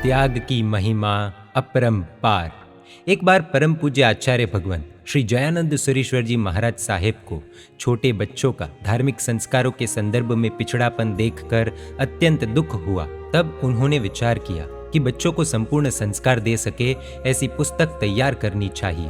त्याग की महिमा अपरंपार। एक बार परम पूज्य आचार्य भगवंत श्री जयानंद सुरेश्वर जी महाराज साहेब को छोटे बच्चों का धार्मिक संस्कारों के संदर्भ में पिछड़ापन देखकर अत्यंत दुख हुआ। तब उन्होंने विचार किया कि बच्चों को संपूर्ण संस्कार दे सके ऐसी पुस्तक तैयार करनी चाहिए।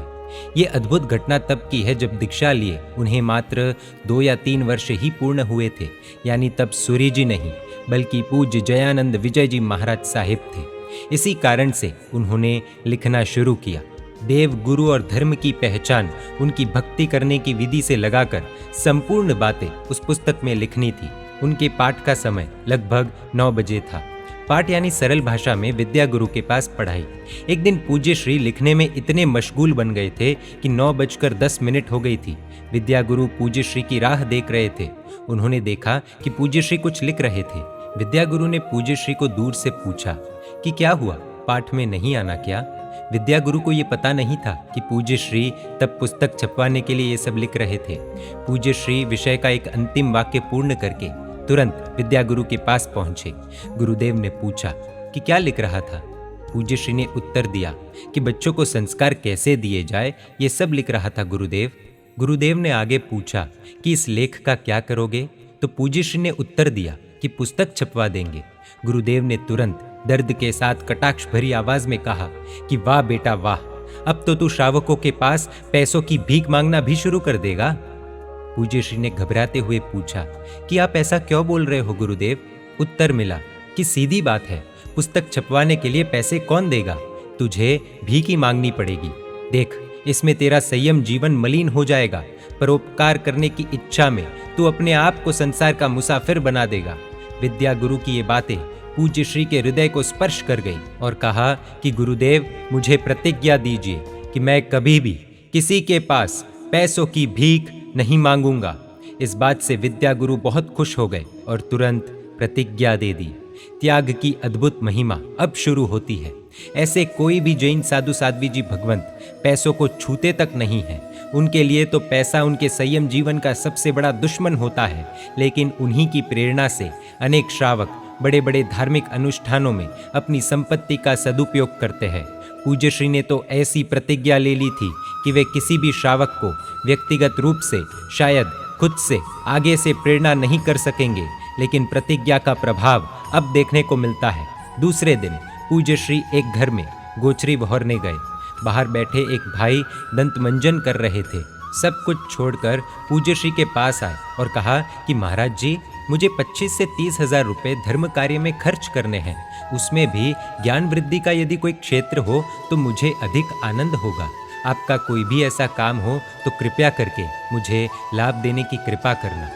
ये अद्भुत घटना तब की है जब दीक्षा लिए उन्हें मात्र 2 या 3 वर्ष ही पूर्ण हुए थे। यानी तब सूर्य जी नहीं बल्कि पूज्य जयानंद विजय जी महाराज साहेब थे। इसी कारण से उन्होंने लिखना शुरू किया। देव, गुरु और धर्म की पहचान उनकी भक्ति करने की विधि से लगाकर संपूर्ण बातें उस पुस्तक में लिखनी थी। उनके पाठ का समय लगभग 9 बजे था। पाठ यानी सरल भाषा में विद्या गुरु के पास पढ़ाई। एक दिन पूज्य श्री लिखने में इतने मशगूल बन गए थे कि 9:10 हो गई थी। विद्या गुरु पूज्य श्री की राह देख रहे थे। उन्होंने देखा कि पूज्य श्री कुछ लिख रहे थे। विद्या गुरु ने पूज्य श्री को दूर से पूछा कि क्या हुआ, पाठ में नहीं आना क्या? विद्या गुरु को यह पता नहीं था कि पूज्य श्री तब पुस्तक छपवाने के लिए ये सब लिख रहे थे। पूज्य श्री विषय का एक अंतिम वाक्य पूर्ण करके तुरंत विद्या गुरु के पास पहुंचे। गुरुदेव ने पूछा कि क्या लिख रहा था। पूज्य श्री ने उत्तर दिया कि बच्चों को संस्कार कैसे दिए जाए ये सब लिख रहा था गुरुदेव। गुरुदेव ने आगे पूछा कि इस लेख का क्या करोगे? तो पूज्य श्री ने उत्तर दिया कि पुस्तक छपवा देंगे। गुरुदेव ने तुरंत दर्द के साथ कटाक्ष भरी आवाज में कहा कि वाह बेटा वाह, अब तो तू श्रावकों के पास पैसों की भीख मांगना भी शुरू कर देगा। पूज्य श्री ने घबराते हुए पूछा कि आप ऐसा क्यों बोल रहे हो गुरुदेव? उत्तर मिला कि सीधी बात है, पुस्तक छपवाने के लिए पैसे कौन देगा? तुझे भीख ही मांगनी पड़ेगी। देख, इसमें तेरा संयम जीवन मलिन हो जाएगा। परोपकार करने की इच्छा में तू अपने आप को संसार का मुसाफिर बना देगा। विद्या गुरु की ये बातें पूज्य श्री के हृदय को स्पर्श कर गई और कहा कि गुरुदेव, मुझे प्रतिज्ञा दीजिए कि मैं कभी भी किसी के पास पैसों की भीख नहीं मांगूंगा। इस बात से विद्या गुरु बहुत खुश हो गए और तुरंत प्रतिज्ञा दे दी। त्याग की अद्भुत महिमा अब शुरू होती है। ऐसे कोई भी जैन साधु साध्वी जी भगवंत पैसों को छूते तक नहीं है। उनके लिए तो पैसा उनके संयम जीवन का सबसे बड़ा दुश्मन होता है। लेकिन उन्हीं की प्रेरणा से अनेक श्रावक बड़े बड़े धार्मिक अनुष्ठानों में अपनी संपत्ति का सदुपयोग करते हैं। पूज्य श्री ने तो ऐसी प्रतिज्ञा ले ली थी कि वे किसी भी श्रावक को व्यक्तिगत रूप से शायद खुद से आगे से प्रेरणा नहीं कर सकेंगे, लेकिन प्रतिज्ञा का प्रभाव अब देखने को मिलता है। दूसरे दिन पूज्य श्री एक घर में गोचरी बहरने गए। बाहर बैठे एक भाई दंत मंजन कर रहे थे। सब कुछ छोड़कर पूज्य श्री के पास आए और कहा कि महाराज जी, मुझे 25 से 30 हजार रुपये धर्म कार्य में खर्च करने हैं। उसमें भी ज्ञान वृद्धि का यदि कोई क्षेत्र हो तो मुझे अधिक आनंद होगा। आपका कोई भी ऐसा काम हो तो कृपया करके मुझे लाभ देने की कृपा करना।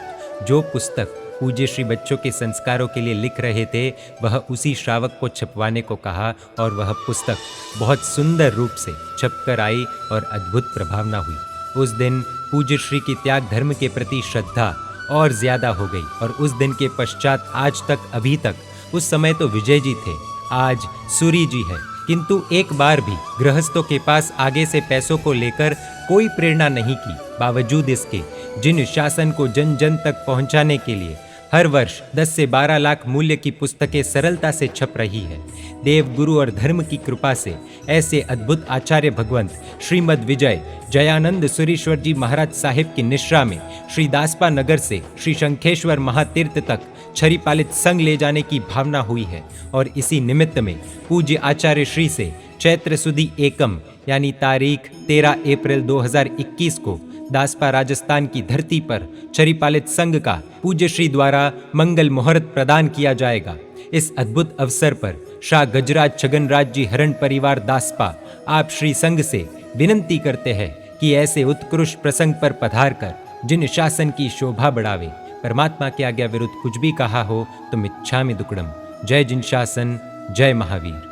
जो पुस्तक पूज्य श्री बच्चों के संस्कारों के लिए लिख रहे थे वह उसी श्रावक को छपवाने को कहा और वह पुस्तक बहुत सुंदर रूप से छपकर आई और अद्भुत प्रभावना हुई। उस दिन पूज्य श्री की त्याग धर्म के प्रति श्रद्धा और ज्यादा हो गई और उस दिन के पश्चात आज तक, अभी तक, उस समय तो विजय जी थे, आज सूरी जी है, किंतु एक बार भी गृहस्थों के पास आगे से पैसों को लेकर कोई प्रेरणा नहीं की। बावजूद इसके जिन शासन को जन जन तक पहुंचाने के लिए हर वर्ष 10 से 12 लाख मूल्य की पुस्तकें सरलता से छप रही है। देव, गुरु और धर्म की कृपा से ऐसे अद्भुत आचार्य भगवंत श्रीमद विजय जयानंद सुरेश्वर जी महाराज साहिब की निश्रा में श्री दासपा नगर से श्री शंखेश्वर महातीर्थ तक छरी पालित संघ ले जाने की भावना हुई है। और इसी निमित्त में पूज्य आचार्य श्री से चैत्र सुदी एकम यानी तारीख 13 अप्रैल 2021 को दासपा राजस्थान की धरती पर छरीपालित संघ का पूज्य श्री द्वारा मंगल मुहूर्त प्रदान किया जाएगा। इस अद्भुत अवसर पर शाह गजराज छगनराज जी हरण परिवार दासपा आप श्री संघ से विनंती करते हैं कि ऐसे उत्कृष्ट प्रसंग पर पधार कर जिन शासन की शोभा बढ़ावे। परमात्मा के आज्ञा विरुद्ध कुछ भी कहा हो तो मिच्छामि दुक्कडम। जय जिन शासन, जय महावीर।